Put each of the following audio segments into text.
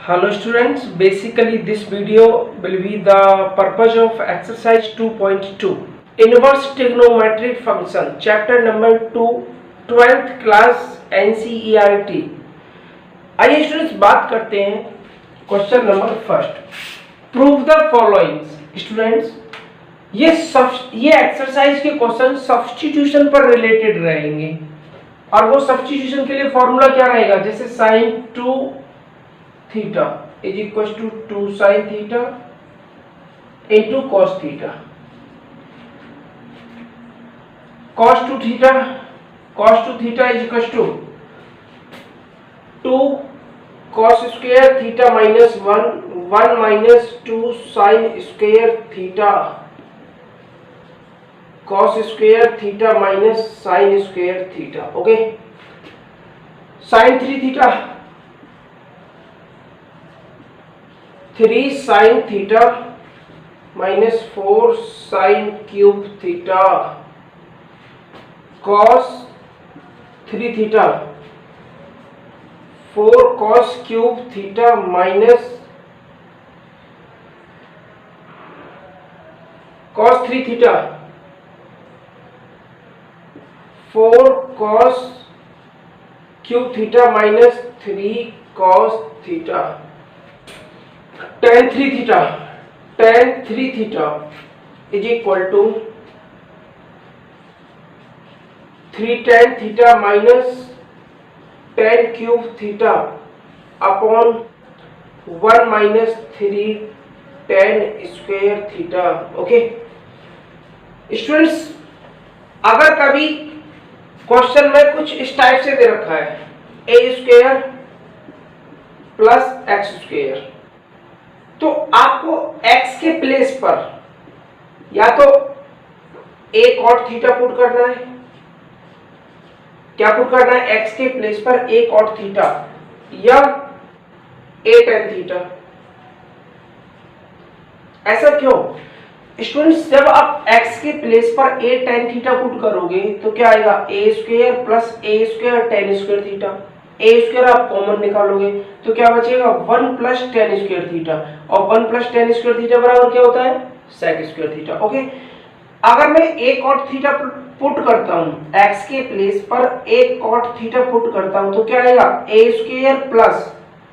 Hello students, basically this video will be the purpose of exercise 2.2 inverse trigonometric function chapter number 2 12th class NCERT। आइए students बात करते हैं question number first. Prove the following. Students ये exercise के question substitution पर related रहेंगे और वो सब्स्टिट्यूशन के लिए फॉर्मूला क्या रहेगा, जैसे sine 2 theta is equal to 2 sine theta into cos theta, cos 2 theta is equal to 2 cos square theta minus 1 minus 2 sine square theta cos square theta minus sine square theta. Okay, sine 3 theta 3 sine theta minus 4 sine cube theta cos 3 theta 4 cos cube theta minus cos 3 theta 4 cos cube theta minus 3 cos theta tan 3 theta is equal to 3 tan theta minus tan cube theta upon 1 minus 3 tan square theta. Okay students, अगर कभी question में कुछ इस type से दे रखा है ए square plus x square, तो आपको x के प्लेस पर या तो a cot थीटा पुट करना है, क्या पुट करना है, x के प्लेस पर a cot थीटा या a tan थीटा। ऐसा क्यों स्टूडेंट्स, जब आप x के प्लेस पर a tan थीटा पुट करोगे तो क्या आएगा, a square plus a square tan square theta, A square आप कॉमन निकालोगे तो क्या बचेगा 1 प्लस tan स्क्वायर थीटा, और 1 प्लस tan स्क्वायर थीटा बराबर क्या होता है, sec स्क्वायर थीटा। ओके, अगर मैं a cot थीटा पुट करता हूं, x के प्लेस पर a cot थीटा पुट करता हूं तो क्या आएगा, a square plus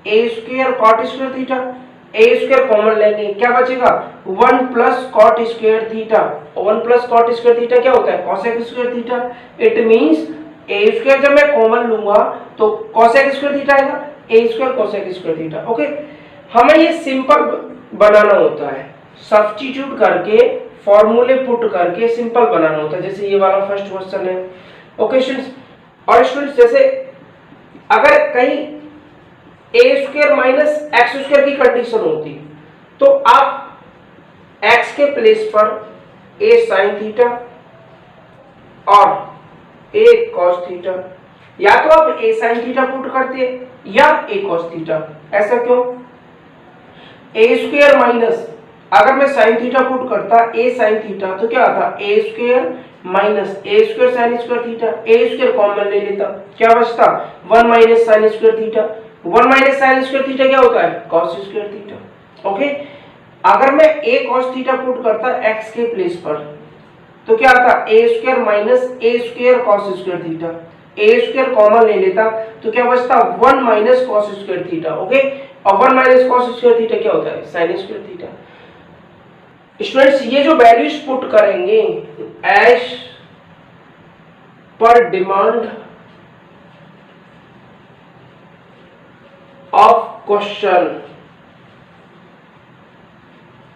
a square cot square theta, a square common लेंगे क्या बचेगा 1 प्लस cot स्क्वायर थीटा, और 1 प्लस cot स्क्वायर थीटा क्या होता है, cosec square theta. It means a square जब मैं कॉमन लूंगा तो cosec स्क्वायर थीटा आएगा, a square cosec square theta. Okay, हमें ये सिंपल बनाना होता है, सब्स्टिट्यूट करके फॉर्मूले पुट करके सिंपल बनाना होता है, जैसे ये वाला फर्स्ट क्वेश्चन है। ओके स्टूडेंट्स, और स्टूडेंट्स जैसे अगर कहीं a square minus x square की कंडीशन होती तो आप x के प्लेस पर a sin थीटा और a cos थीटा, या तो आप a sin थीटा पुट करते या a cos थीटा। ऐसा क्यों, a स्क्वायर माइनस अगर मैं sin थीटा पुट करता a sin थीटा तो क्या आता, a square minus a square sin square theta, a square common ले लेता क्या बचता 1 minus sin square theta, 1 minus sin square theta क्या होता है, cos स्क्वायर थीटा। ओके, अगर मैं a cos थीटा पुट करता x के प्लेस पर तो क्या आता, a square minus a square cos square theta, a square common ले लेता तो क्या बचता 1 minus cos square theta. Okay, और 1 माइनस cos स्क्वायर थीटा क्या होता है, sin स्क्वायर थीटा। स्टूडेंट्स ये जो वैल्यूज पुट करेंगे एज पर डिमांड ऑफ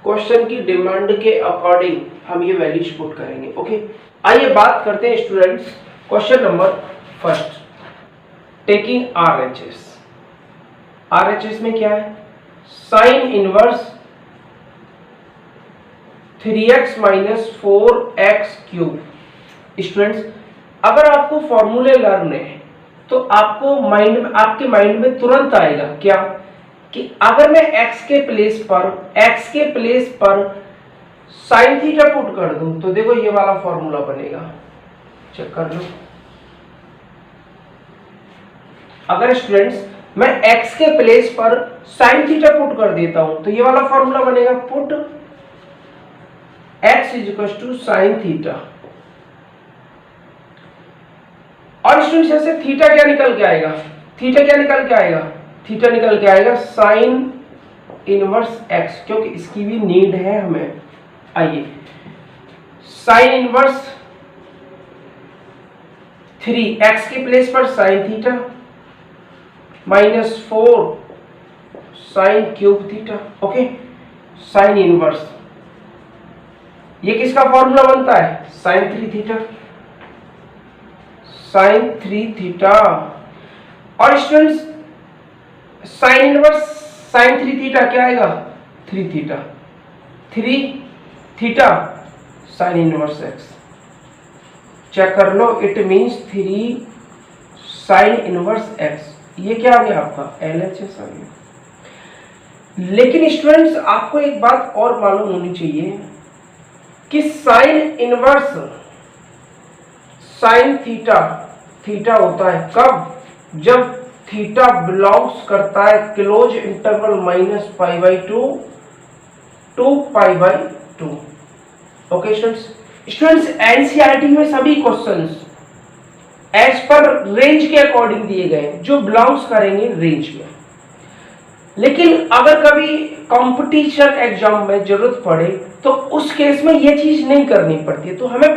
क्वेश्चन की डिमांड के अकॉर्डिंग हम ये वैल्यूज पुट करेंगे। ओके, आइए बात करते हैं students question number first, taking RHS में क्या है, sine inverse 3x minus 4x cube. Students अगर आपको फॉर्मूले लर्न है तो आपको आपके माइंड में तुरंत आएगा क्या, कि अगर मैं x के प्लेस पर साइन थीटा पुट कर दूं तो देखो ये वाला फॉर्मूला बनेगा, चेक कर लो। अगर स्टूडेंट्स मैं x के प्लेस पर साइन थीटा पुट कर देता हूं, तो ये वाला फॉर्मूला बनेगा, put x is sine theta. और स्टूडेंट्स ऐसे थीटा क्या निकल के आएगा, थीटा क्या निकल के आएगा, थीटा निकल के आएगा साइन इनवर्स x, क्योंकि इसकी भी नीड है हमें। आइए, साइन इनवर्स 3x के प्लेस पर sine theta -4 sine cube theta. Okay, sine inverse, ये किसका फॉर्मूला बनता है, साइन 3 थीटा, साइन 3 थीटा। और students sine inverse sine 3 theta क्या आएगा, 3 theta, 3 theta sine inverse x। Check कर लो, it means 3 sine inverse x। ये क्या आ गया आपका LHS आ गया। लेकिन स्टूडेंट्स आपको एक बात और मालूम होनी चाहिए कि sine inverse sine theta, theta होता है कब, जब थीटा बिलोंग्स करता है close interval -π/2 to π/2। Okay students, students NCERT में सभी क्वेश्चंस एज पर रेंज के अकॉर्डिंग दिए गए जो बिलोंग्स करेंगे रेंज में। लेकिन अगर कभी कंपटीशन एग्जाम में जरूरत पड़े तो उस केस में ये चीज नहीं करनी पड़ती है, तो हमें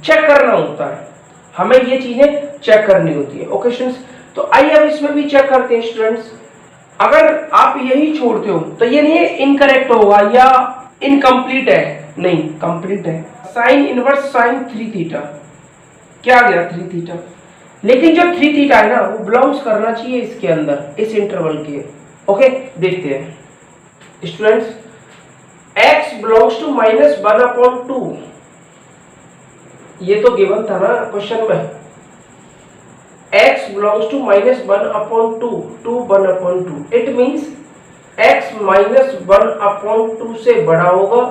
चेक करना होता है, हमें ये चीजें चेक करनी होती है। ओके स्टूडेंट्स, तो आइए अब इसमें भी चेक करते हैं स्टूडेंट्स। अगर आप यही छोड़ते हो तो ये नहीं इनकरेक्ट होगा या इनकम्प्लीट है, नहीं कंप्लीट है। साइन इनवर्स साइन 3 थीटा क्या आ गया, 3 थीटा। लेकिन जो 3 थीटा है ना वो बिलोंग्स करना चाहिए इसके अंदर, इस इंटरवल के। ओके, देखते हैं स्टूडेंट्स, x बिलोंग्स टू -1/2, ये तो गिवन था ना क्वेश्चन में, x belongs to -1/2 to 1/2। It means x -1/2 से बड़ा होगा,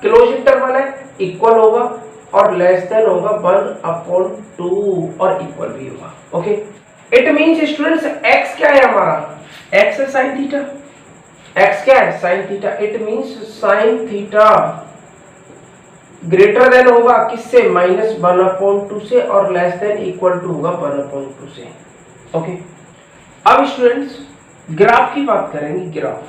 क्लोज इंटरवल है, इक्वल होगा, और लेस देन होगा 1/2 और इक्वल भी होगा। Okay, it means students x क्या है हमारा, x है साइन थीटा, x क्या है sine theta. It means sine theta greater then होगा किससे, -1/2 से, और लेस देन इक्वल टू होगा 1/2 से। ओके, अब स्टूडेंट्स ग्राफ की बात करेंगे। ग्राफ,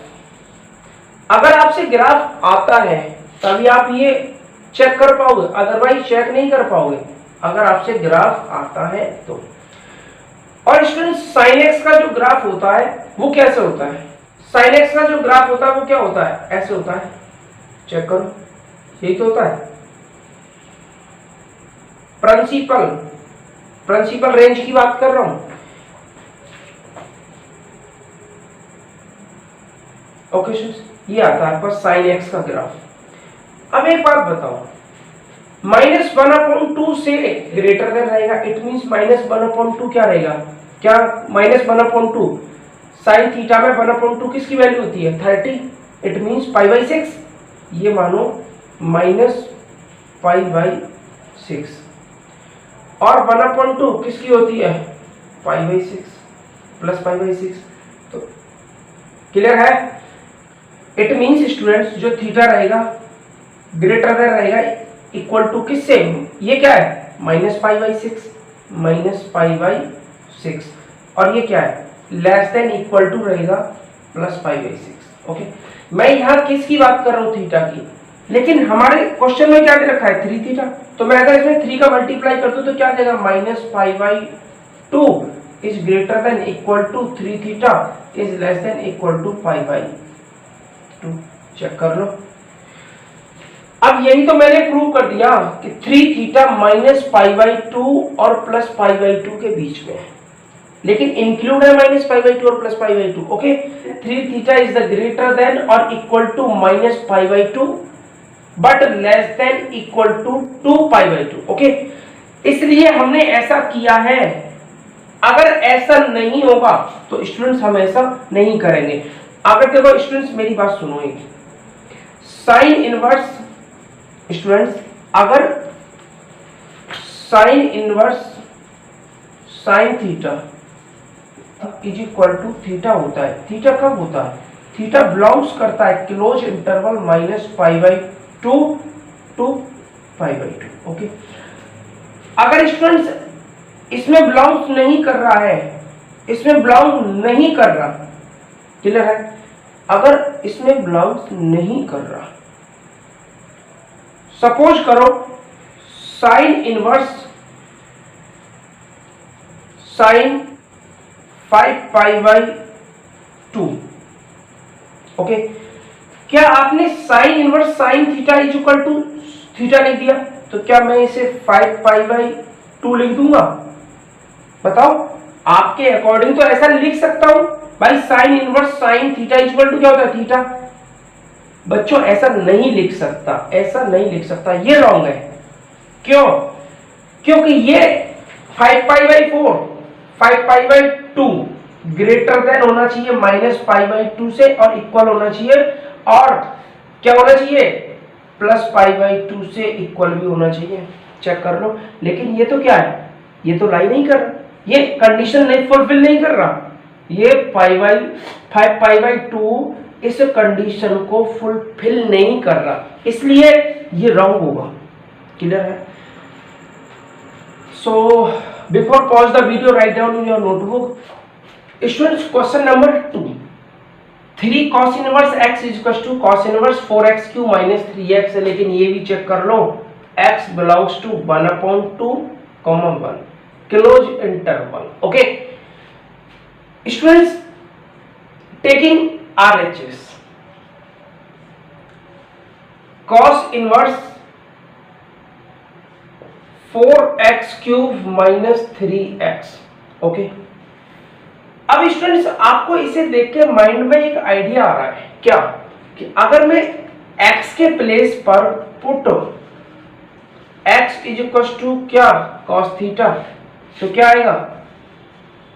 अगर आपसे ग्राफ आता है तभी आप ये चेक कर पाओगे, अदरवाइज चेक नहीं कर पाओगे अगर आपसे ग्राफ आता है तो। और स्टूडेंट्स साइन एक्स का जो ग्राफ होता है वो कैसे होता है, साइन एक्स का जो ग्राफ होता है वो क्या होता है, ऐसे होता है, चेक करो, यही तो होता है। प्रिंसिपल रेंज की बात कर रहा हूं। ओके स्टूडेंट्स, ये आता है आपका साइन एक्स का ग्राफ। अब एक बात बताओ, -1/2 से ग्रेटर देन रहेगा, इट मींस -1/2 क्या रहेगा, क्या -1/2 साइन थीटा में 1/2 किसकी वैल्यू होती है, 30। इट मींस π/6, ये मानो -π/6, और 1/2 किसकी होती है, π/6 प्लस π/6। तो क्लियर है। इट मींस स्टूडेंट्स जो थीटा रहेगा ग्रेटर देन रहेगा इक्वल टू किससे, ये क्या है -π/6, और ये क्या है लेस देन इक्वल टू रहेगा +π/6। ओके, मैं यहाँ किसकी बात कर रहा हूँ, थीटा की। लेकिन हमारे क्वेश्चन में क्या दे रखा है, 3 थीटा। तो मैं अगर इसमें 3 का मल्टीप्लाई कर दूं तो क्या देगा, -π/2 is greater than equal to 3 theta is less than equal to π/2। Check कर लो। अब यही तो मैंने प्रूव कर दिया कि 3 थीटा -π/2 और +π/2 के बीच में है, लेकिन इंक्लूड है -π/2 और +π/2। Okay, 3 theta is the greater than और equal to -π/2 but less than equal to 2π/2। Okay, इसलिए हमने ऐसा किया है। अगर ऐसा नहीं होगा तो स्टूडेंट्स हम ऐसा नहीं करेंगे। अगर देखो स्टूडेंट्स मेरी बात सुनो, एक साइन इनवर्स, स्टूडेंट्स अगर sine inverse sine theta is equal to theta होता है। थीटा कब होता है? थीटा बिलोंग्स करता है क्लोज इंटरवल -π/2 टू π/2। ओके, अगर स्टूडेंट्स इसमें बिलोंग्स नहीं कर रहा है, इसमें बिलोंग नहीं कर रहा, क्लियर है? अगर इसमें बिलोंग्स नहीं कर रहा, सपोज करो साइन इनवर्स साइन 5π/2। ओके, क्या आपने sine inverse sine theta is equal to theta लिख दिया, तो क्या मैं इसे 5π/2 लिख दूंगा? बताओ, आपके अकॉर्डिंग तो ऐसा लिख सकता हूं भाई, sine inverse sine theta is equal to क्या होता है? थीटा। बच्चों ऐसा नहीं लिख सकता, ऐसा नहीं लिख सकता, ये रॉन्ग है। क्यों? क्योंकि ये 5π/4 5π/2 ग्रेटर देन होना चाहिए -π/2 से और इक्वल होना चाहिए, और क्या होना चाहिए? +π/2 से इक्वल भी होना चाहिए। चेक कर लो। लेकिन ये तो क्या है? ये तो लाई नहीं कर रहा, ये कंडीशन नहीं फुलफिल नहीं कर रहा, ये 5π/2 इस कंडीशन को फुलफिल नहीं कर रहा, इसलिए ये रॉन्ग होगा। क्लियर है? So before pause the video, write down in your notebook. Students, question number 2, 3 cos inverse x is equal to cos inverse 4x³ - 3x है, लेकिन ये भी चेक कर लो, x belongs to 1/2, 1 close interval. Okay students, taking RHS, cos inverse 4x³ - 3x। Okay, अब students आपको इसे देख के माइंड में एक आइडिया आ रहा है क्या, कि अगर मैं x के प्लेस पर put x is equal to क्या? cos थीटा, तो क्या आएगा?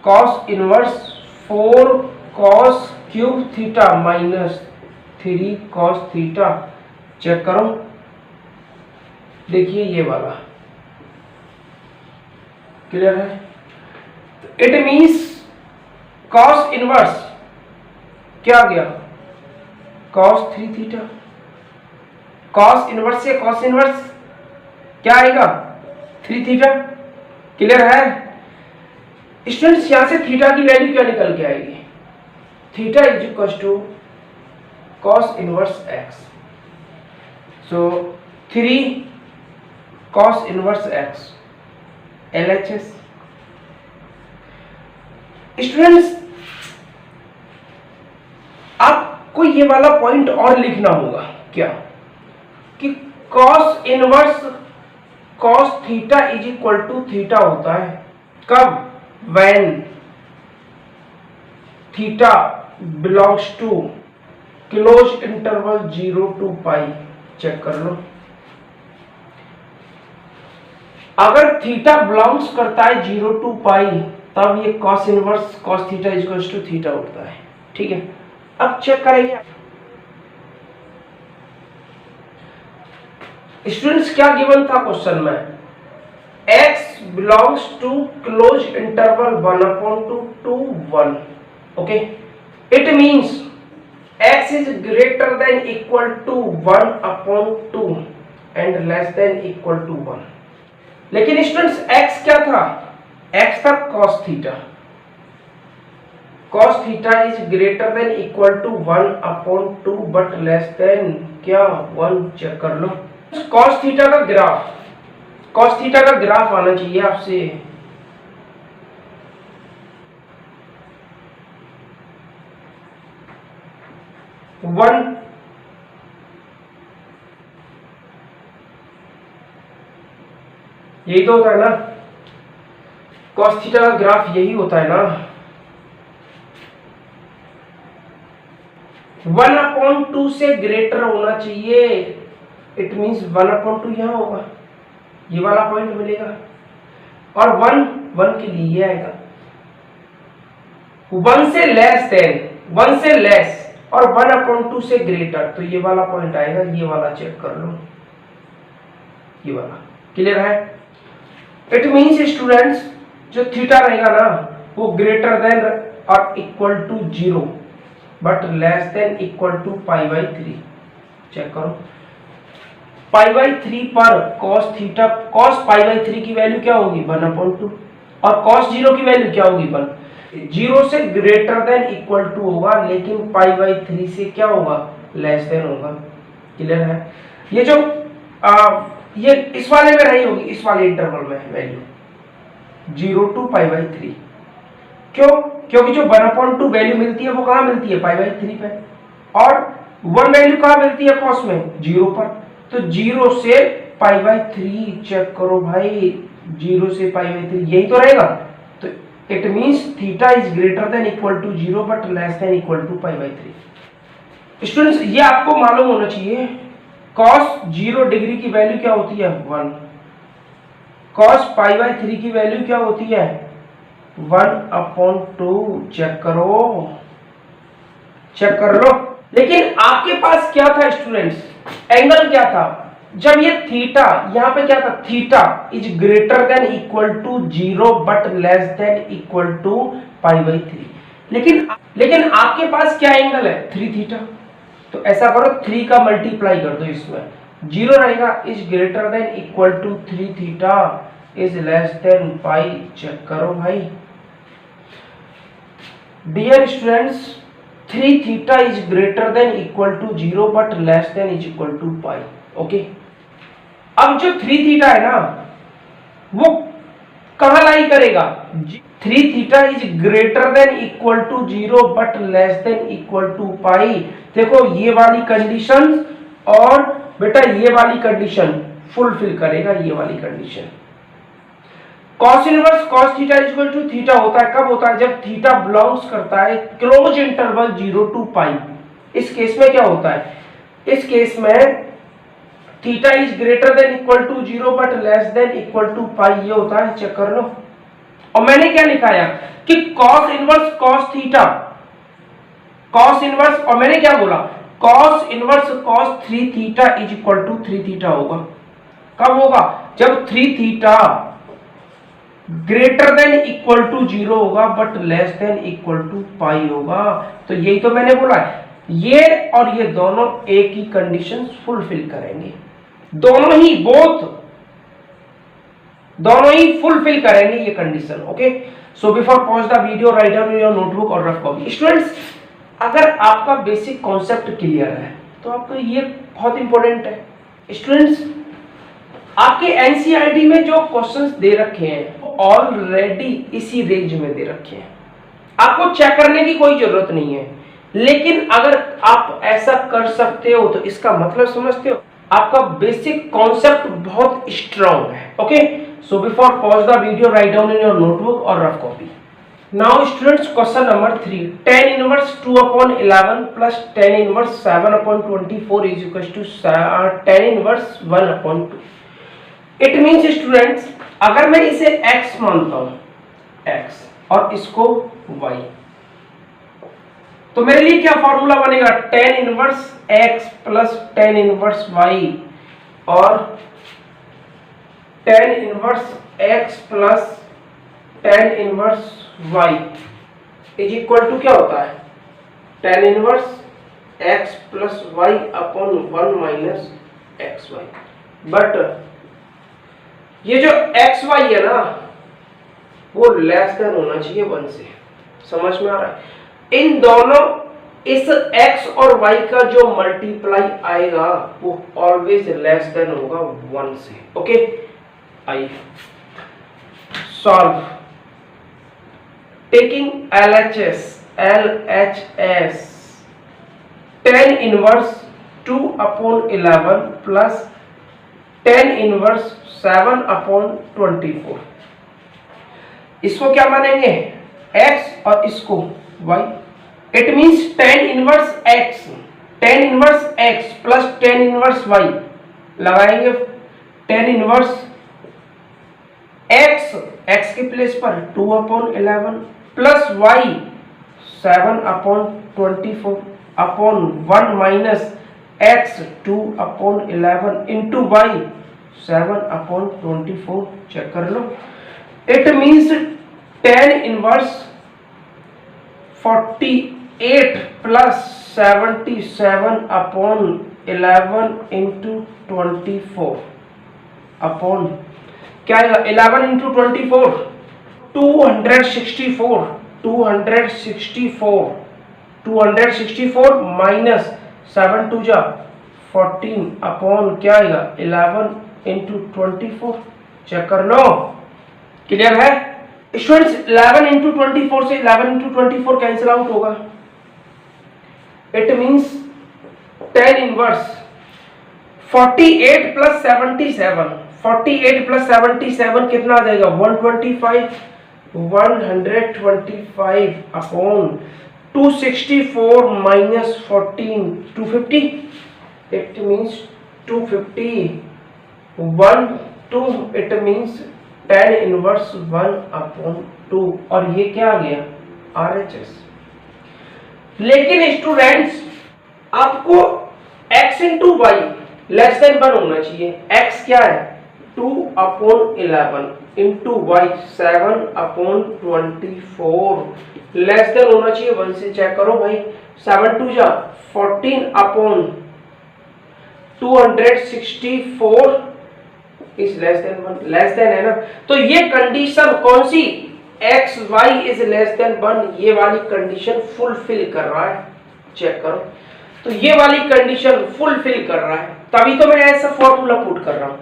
cos inverse 4 cos³ theta - 3 cos theta. Check करो, देखिए ये वाला, क्लियर है? इट मींस cos इनवर्स क्या आ गया? cos 3 theta. cos इनवर्स से cos इनवर्स क्या आएगा? 3 थीटा। क्लियर है? स्टूडेंट्स, यहां से थीटा की वैल्यू क्या निकल के आएगी? Theta is equal to cos inverse x, so 3 cos inverse x LHS। Students, आपको ये वाला पॉइंट और लिखना होगा क्या, कि cos inverse cos theta is equal to theta होता है कब? When theta belongs to close interval 0 to π। Check कर लो, अगर थीटा बिलोंग्स करता है 0 to π, तब ये cos inverse cos theta is equal to theta होता है। ठीक है, अब चेक करेंगे स्टूडेंट्स, क्या गिवन था क्वेश्चन में? x belongs to close interval 1/2 to 1। Okay, it means x is greater than equal to 1/2 and less than equal to 1। लेकिन स्टूडेंट्स, x क्या था? x था cos theta. cos theta is greater than equal to 1/2 but less than क्या? 1। Check कर लो, cos theta का graph, cos theta का graph आना चाहिए आपसे। वन यही तो होता है ना, cos थीटा का ग्राफ यही होता है ना। 1/2 से ग्रेटर होना चाहिए, इट मींस 1/2 यहां होगा, ये वाला पॉइंट मिलेगा, और 1 के लिए ये आएगा। 1 से लेस देन, 1 से लेस और 1/2 से ग्रेटर, तो ये वाला पॉइंट आएगा, ये वाला चेक कर लो, ये वाला। क्लियर है? इट मींस स्टूडेंट्स, जो थीटा रहेगा ना वो ग्रेटर देन और equal to 0 but less than equal to π/3। Check करो, π/3 पर cos थीटा, cos π/3 की वैल्यू क्या होगी 1/2 और cos 0 की वैल्यू क्या होगी 1। 0 से ग्रेटर देन इक्वल टू होगा, लेकिन π/3 से क्या होगा लेस देन होगा। क्लियर है? ये जो ये इस वाले में रही होगी, इस वाले इंटरवल में वैल्यू 0 to π/3। क्यों? क्योंकि जो 1/2 वैल्यू मिलती है वो कहाँ मिलती है π/3 पे, और 1 वैल्यू कहाँ मिलती है cos में 0 पर। तो 0 से π/3 चेक करो भाई, 0 से π/3 यही तो रहेगा। तो it means theta is greater than equal to 0 but less than equal to π/3। Students ये आपको मालूम होना चाहिए, cos 0 डिग्री की वैल्यू क्या होती है 1, cos π/3 की वैल्यू क्या होती है 1/2। चेक करो, चेक कर लो। लेकिन आपके पास क्या था स्टूडेंट्स, एंगल क्या था, जब ये थीटा यहां पे क्या था, theta is greater than equal to 0 but less than equal to π/3। लेकिन आपके पास क्या एंगल है 3 थीटा। तो ऐसा करो 3 का मल्टीप्लाई कर दो इसमें, 0 रहेगा, is greater than equal to 3 theta is less than pi. Check करो भाई dear students, 3 theta is greater than equal to 0 but less than is equal to pi. Okay, अब जो 3 थीटा है ना वो कहां लाई करेगा, 3 theta is greater than equal to 0 but less than equal to pi. देखो ये वाली कंडीशन और बेटा ये वाली कंडीशन फुलफिल करेगा, ये वाली condition. cos inverse cos theta is equal to theta होता है, कब होता है, जब थीटा बिलोंग्स करता है क्लोज इंटरवल 0 to पाई। इस केस में क्या होता है, इस केस में theta is greater than equal to 0 but less than equal to pi, ये होता है। चेक कर लो। और मैंने क्या लिखाया कि cos inverse cos theta, cos inverse, और मैंने क्या बोला cos inverse cos 3 theta is equal to 3 theta होगा। कब होगा, जब 3 theta greater than equal to 0 होगा but less than equal to pi होगा। तो यही तो मैंने बोला है, ये और ये दोनों एक ही कंडीशन फुलफिल करेंगे, दोनों ही फुलफिल करेंगे ये condition. Okay, so before pause the video write down your notebook और रफ कॉपी। स्टूडेंट्स अगर आपका बेसिक कॉन्सेप्ट क्लियर है तो आपको ये बहुत इंपॉर्टेंट है। स्टूडेंट्स आपके एनसीईआरटी में जो क्वेश्चंस दे रखे हैं ऑलरेडी इसी रेंज में दे रखे हैं, आपको चेक करने की कोई जरूरत नहीं है। लेकिन अगर आप ऐसा कर सकते हो तो इसका मतलब समझते हो, आपका बेसिक कॉन्सेप्ट बहुत स्ट्रांग है। Okay, so before pause the video write down in your notebook और rough copy. Now students question number 3, tan inverse 2/11 plus tan inverse 7/24 is equal to tan inverse 1/2। It means students अगर मैं इसे x मानता हूं, x और इसको y, तो मेरे लिए क्या फॉर्मूला बनेगा, tan inverse x plus tan inverse y और tan inverse x plus tan inverse y is equal to क्या होता है, tan inverse x plus y upon 1 minus xy। But ये जो xy है ना वो लेस देन होना चाहिए 1 से। समझ में आ रहा है? इन दोनों, इस x और y का जो मल्टीप्लाई आएगा वो ऑलवेज लेस देन होगा 1 से। Okay, I solve taking LHS tan inverse 2/11 plus tan inverse 7/24, इसको क्या मानेंगे x और इसको y। It means tan inverse x plus tan inverse y लगाएंगे, tan इनवर्स x के प्लेस पर 2/11 plus y 7/24 upon 1 minus x 2/11 into y 7/24। Check कर लो। It means tan inverse 48 plus 77 upon 11 into 24 upon क्या आएगा 11 into 24 264 minus 7 to जा 14 upon क्या आएगा 11 इंटू 24। चेक कर लो, क्लियर है स्टूडेंट्स। 11 इंटू 24 से 11 इंटू 24 कैंसिल आउट होगा। It means 10 inverse 48 plus 77 48 plus 77 कितना आ जाएगा 125 upon 264 minus 14 250। It means 250 1 2 it means 10 inverse 1 upon 2 और ये क्या आ गया RHS। लेकिन स्टूडेंट्स आपको x into y less than 1 होना चाहिए। x क्या है 2 upon 11 into y 7 upon 24 less than होना चाहिए 1 से। चेक करो भाई 7 टू जा 14 upon 264 is less than 1, less than है ना। तो ये कंडीशन कौन सी x y is less than 1 ये वाली कंडीशन फुलफिल कर रहा है। चेक करो तो ये वाली कंडीशन फुलफिल कर रहा है, तभी तो मैं ऐसा फॉर्मूला पुट कर रहा हूं।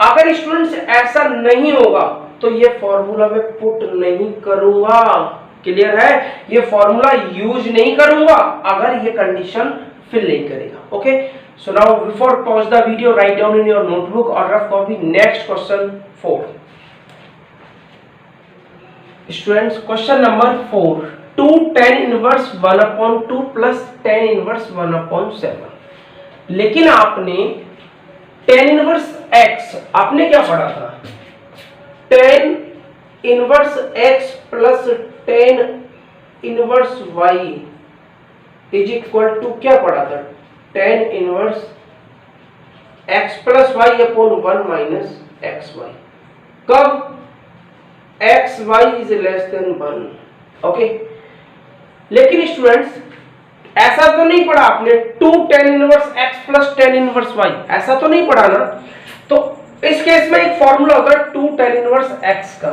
अगर स्टूडेंट्स ऐसा नहीं होगा तो ये फॉर्मूला मैं पुट नहीं करूंगा। क्लियर है, ये फॉर्मूला यूज नहीं करूंगा अगर ये कंडीशन फिल नहीं करेगा। Okay, so now before pause the video, write down in your notebook or rough copy next question 4. Students, question number 4, 2 tan inverse 1 upon 2 plus tan inverse 1 upon 7। लेकिन आपने tan inverse x आपने क्या पढ़ा था tan inverse x plus tan inverse y is equal to क्या पढ़ा था tan inverse x plus y upon 1 minus xy। कब xy is less than 1। Okay, लेकिन स्टूडेंट्स ऐसा तो नहीं पढ़ा आपने 2 tan inverse x plus tan inverse y, ऐसा तो नहीं पढ़ा ना। तो इस केस में एक फॉर्मूला होता है 2 tan inverse x का,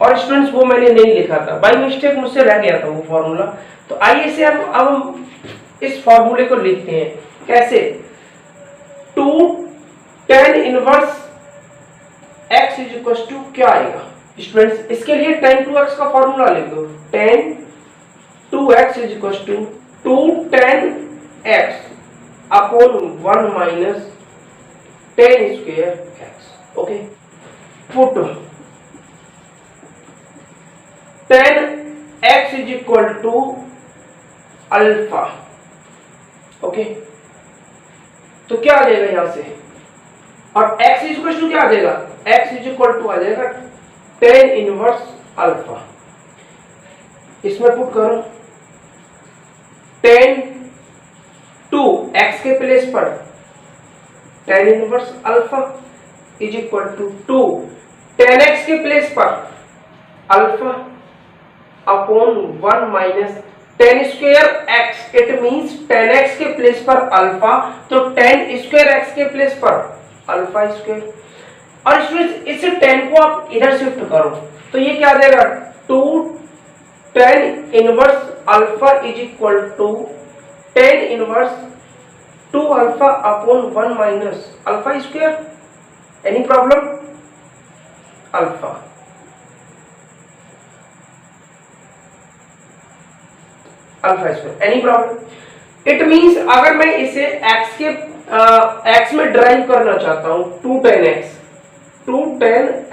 और स्टूडेंट्स वो मैंने नहीं लिखा था, बाय मिस्टेक मुझसे रह गया था वो फॉर्मूला। तो आइए से अब हम इस फॉर्मूले को लिखते हैं। कैसे 2 tan inverse x is equal to क्या आएगा स्टूडेंट्स, इसके लिए tan 2x का फॉर्मूला लिख दो। tan 2x is equal to 2 tan x upon 1 minus tan square x। Okay, put tan x is equal to alpha. Okay, तो क्या आ जाएगा यहां से, और x इज इक्वल टू क्या आ जाएगा x इज इक्वल टू आ जाएगा tan इनवर्स अल्फा। इसमें पुट करो tan 2 x के प्लेस पर tan inverse alpha is equal to 2 tan x के प्लेस पर alpha upon 1 minus tan square x। It means tan x के प्लेस पर अल्फा, तो tan स्क्वायर x के प्लेस पर अल्फा स्क्वायर। और इसमें इसे tan को आप इधर शिफ्ट करो तो ये क्या आ जाएगा 2 tan inverse alpha is equal to tan inverse 2 alpha upon 1 minus alpha square. Any problem alpha alpha square, any problem. It means अगर मैं इसे x के x में ड्राइव करना चाहता हूं 2 tan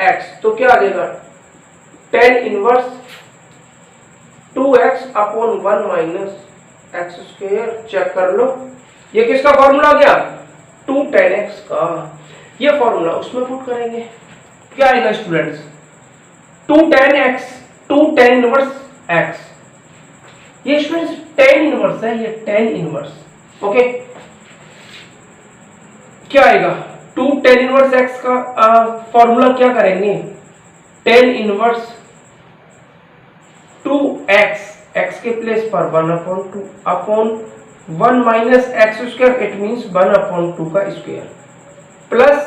x तो क्या आ जाएगा tan inverse 2x upon 1 minus x square. Check कर लो ये किसका फॉर्मूला आ गया 2 tan x का। ये फॉर्मूला उसमें पुट करेंगे, क्या आएगा students 2 tan x 2 tan inverse x। ये स्टूडेंट्स tan इनवर्स है, ये tan इनवर्स। ओके, क्या आएगा 2 tan इनवर्स x का फॉर्मूला क्या करेंगे tan इनवर्स 2x x के प्लेस पर 1/2 upon 1 minus x square, it means 1/2 का square, plus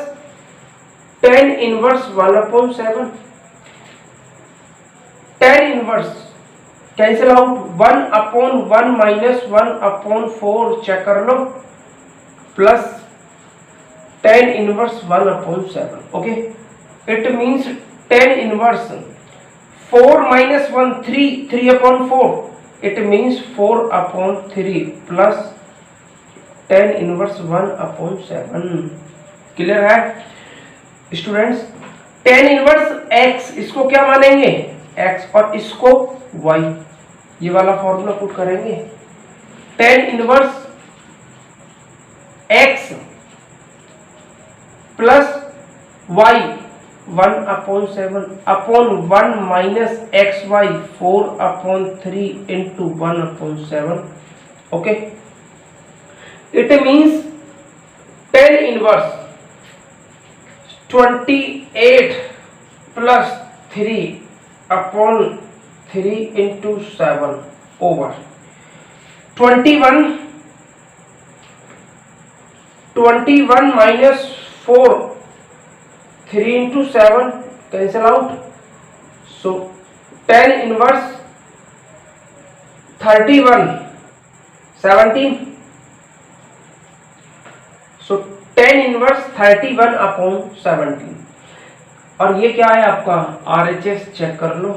tan inverse 1/7, tan inverse cancel out, 1/1 minus 1/4 check कर लो, plus tan inverse 1/7. Okay, it means tan inverse 4 minus 1 3, 3/4, it means 4/3 plus tan inverse 1/7. Clear है students? tan inverse x, इसको क्या मानेंगे x और इसको y, ये वाला फॉर्मूला पुट करेंगे। tan inverse x plus y 1/7 upon 1 minus x y 4/3 into 1/7. Okay, it means tan inverse 28 plus 3 upon 3 into 7 over 21 minus 4, 3 into 7 cancel out, so tan inverse 31 17, so tan inverse 31/17. और ये क्या है आपका RHS, check कर लो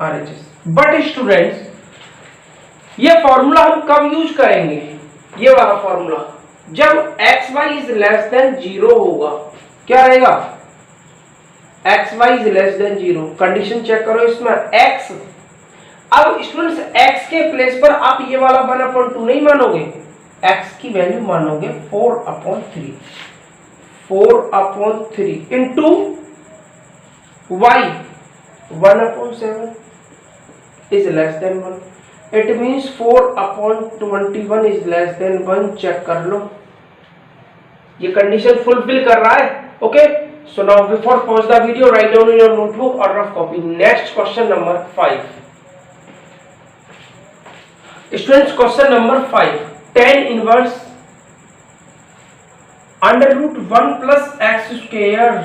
RHS. But students, ये formula हम कब यूज करेंगे? ये वाला फॉर्मूला जब x y is less than 0 होगा। क्या रहेगा? X y is less than 0. Condition check करो इसमें x, अब स्टूडेंट्स x के प्लेस पर आप ये वाला 1/2 नहीं मानोगे, x की वैल्यू मानोगे 4/3, 4/3 into y 1/7 is less than 1. It means 4/21 is less than 1. Check कर लो, ये कंडीशन फुलफिल कर रहा है. Okay, so now before pause the video, write down in your notebook or rough copy. Next question number 5. Students, question number 5. tan inverse under root 1 plus x square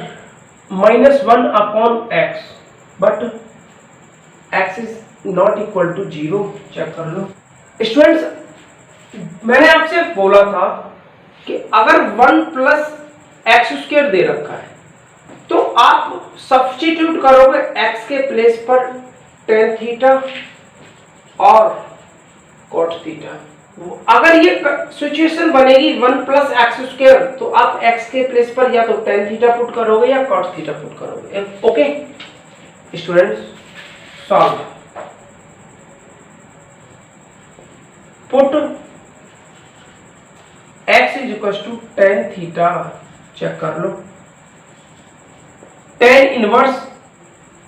minus 1 upon x, but x is not equal to 0. Check कर लो students, मैंने आपसे बोला था कि अगर 1 plus x square दे रखा है तो आप सब्स्टिट्यूट करोगे x के प्लेस पर tan थीटा और cot थीटा. अगर ये सिचुएशन बनेगी 1 प्लस एक्स स्क्वायर तो आप x के प्लेस पर या तो tan थीटा पुट करोगे या cot थीटा पुट करोगे. Okay students, solve. Put x is equal to tan theta, check कर लो, tan inverse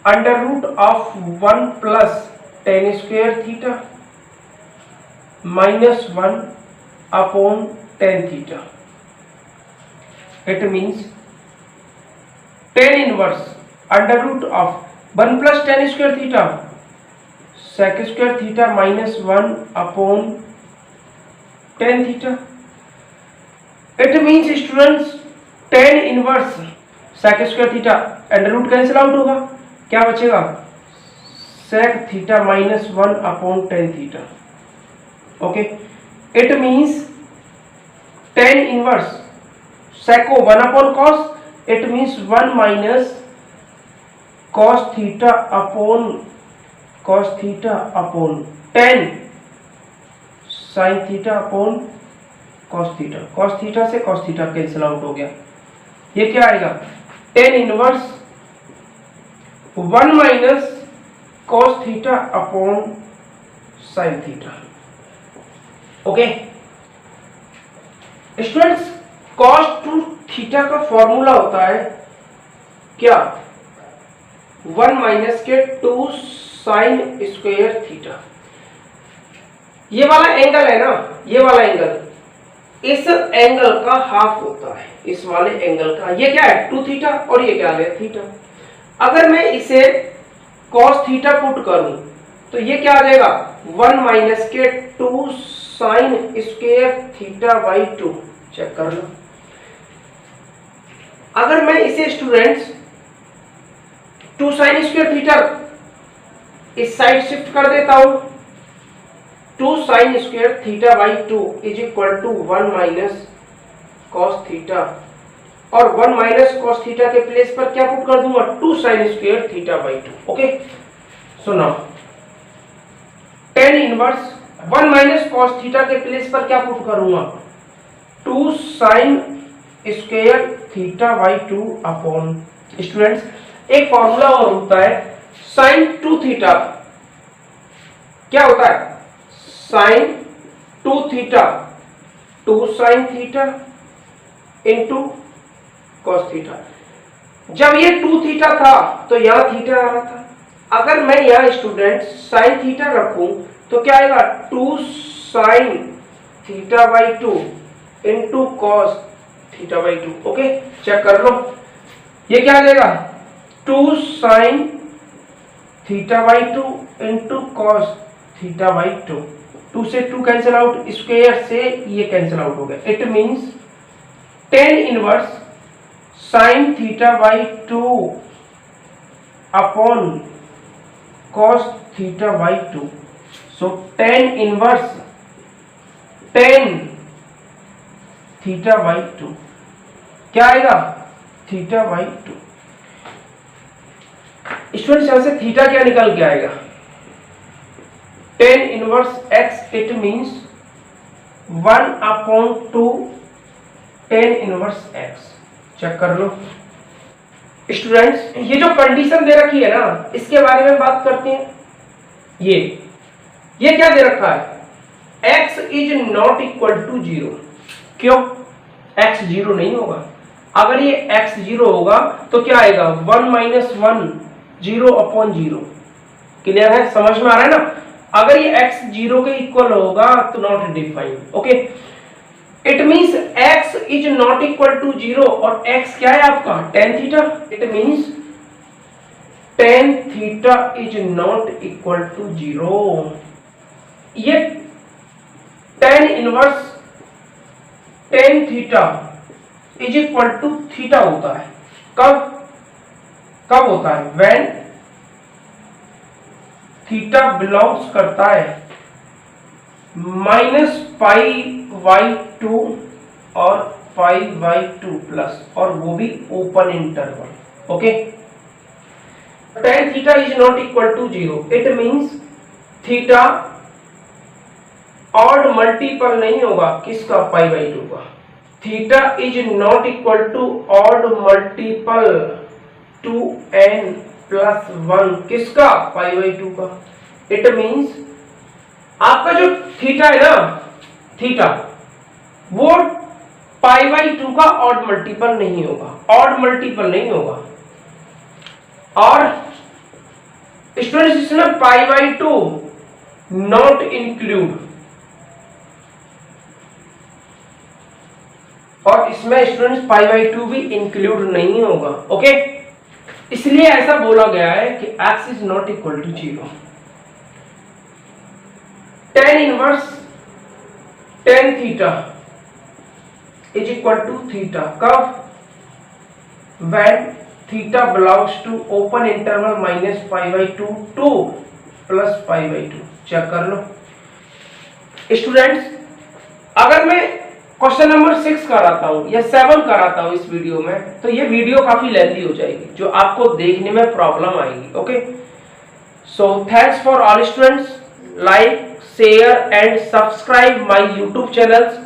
under root of 1 plus tan square theta minus 1 upon tan theta. It means tan inverse under root of 1 plus tan square theta sec square theta minus 1 upon tan theta. It means students tan inverse sec square theta under root cancel out होगा, क्या बचेगा sec theta minus 1 upon tan theta. Okay, it means tan inverse sec को 1 upon cos, it means 1 minus cos theta upon tan sin theta upon cos theta. cos theta से cos theta cancel out हो गया. ये क्या आएगा? tan inverse 1 minus cos theta upon sin theta. Okay students, cos 2 theta का formula होता है क्या? 1 माइनस के 2 साइन स्क्वायर थीटा. ये वाला एंगल है ना, ये वाला एंगल इस एंगल का हाफ होता है, इस वाले एंगल का. ये क्या है? 2 थीटा और ये क्या है? थीटा. अगर मैं इसे cos थीटा पुट करूं तो ये क्या आ जाएगा 1 माइनस के 2 sine square theta by 2। Check कर लो। अगर मैं इसे स्टूडेंट्स 2 साइन स्क्वायर थीटा इस साइड शिफ्ट कर देता हूं, 2 sine square theta by 2 is equal to 1 minus cos theta, और 1 माइनस कॉस थीटा के प्लेस पर क्या पुट कर दूंगा 2 sine square theta by 2। Okay, so now tan inverse 1 minus cos theta के प्लेस पर क्या पुट करूंगा 2 sine square theta by 2 upon, students एक फॉर्मूला और होता है साइन 2 थीटा, क्या होता है sine 2 theta 2 sine theta into cos theta. जब ये 2 थीटा था तो यहां थीटा आ रहा था। अगर मैं यहां स्टूडेंट साइन थीटा रखूं तो क्या आएगा 2 sine theta by 2 into cos theta by 2। Okay, check कर लो, ये क्या आ जाएगा 2 sine theta by 2 into cos theta by 2। 2 से 2 कैंसिल आउट, स्क्वायर से ये कैंसिल आउट हो गया। It means tan inverse sine theta by 2 upon cos theta by 2। So tan inverse tan theta by 2 क्या आएगा थीटा बाई 2। स्टूडेंट्स यहां से theta क्या निकल के आएगा tan inverse x, it means 1 upon 2 tan inverse x। Check कर लो स्टूडेंट्स, ये जो कंडीशन दे रखी है ना इसके बारे में बात करते हैं। ये क्या दे रखा है x is not equal to 0। क्यों x 0 नहीं होगा? अगर ये x 0 होगा तो क्या आएगा 1 माइनस 1 0 अपॉन 0। क्लियर है, समझ में आ रहा है ना? अगर ये x 0 के इक्वल होगा तो not defined. Okay, it means x is not equal to 0 और x क्या है आपका tan theta. It means tan theta is not equal to 0। ये tan inverse tan theta is equal to theta होता है। कब होता है? व्हेन थीटा बिलोंग्स करता है माइनस पाई बाई 2 और पाई बाई 2 प्लस, और वो भी open interval. Okay, tan theta is not equal to 0। It means theta odd multiple नहीं होगा किसका पाई बाई 2 का। Theta is not equal to odd multiple 2n plus 1 किसका पाई बाई 2 का। इट मींस आपका जो थीटा है ना, थीटा वो पाई बाई 2 का ऑड मल्टीपल नहीं होगा, ऑड मल्टीपल नहीं होगा। और स्टूडेंट्स इसमें पाई बाई 2 नॉट इंक्लूड, और इसमें स्टूडेंट्स पाई बाई 2 भी इंक्लूड नहीं होगा। ओके, इसलिए ऐसा बोला गया है कि x is not equal to 0। tan inverse tan theta is equal to theta कब? When theta belongs to open interval minus pi by 2 to plus pi by 2। Check कर लो स्टूडेंट्स, अगर मैं क्वेश्चन नंबर 6 कराता हूं या 7 कराता हूं इस वीडियो में, तो ये वीडियो काफी लेंथी हो जाएगी, जो आपको देखने में प्रॉब्लम आएगी। Okay, so thanks for all students, like, share and subscribe my YouTube channels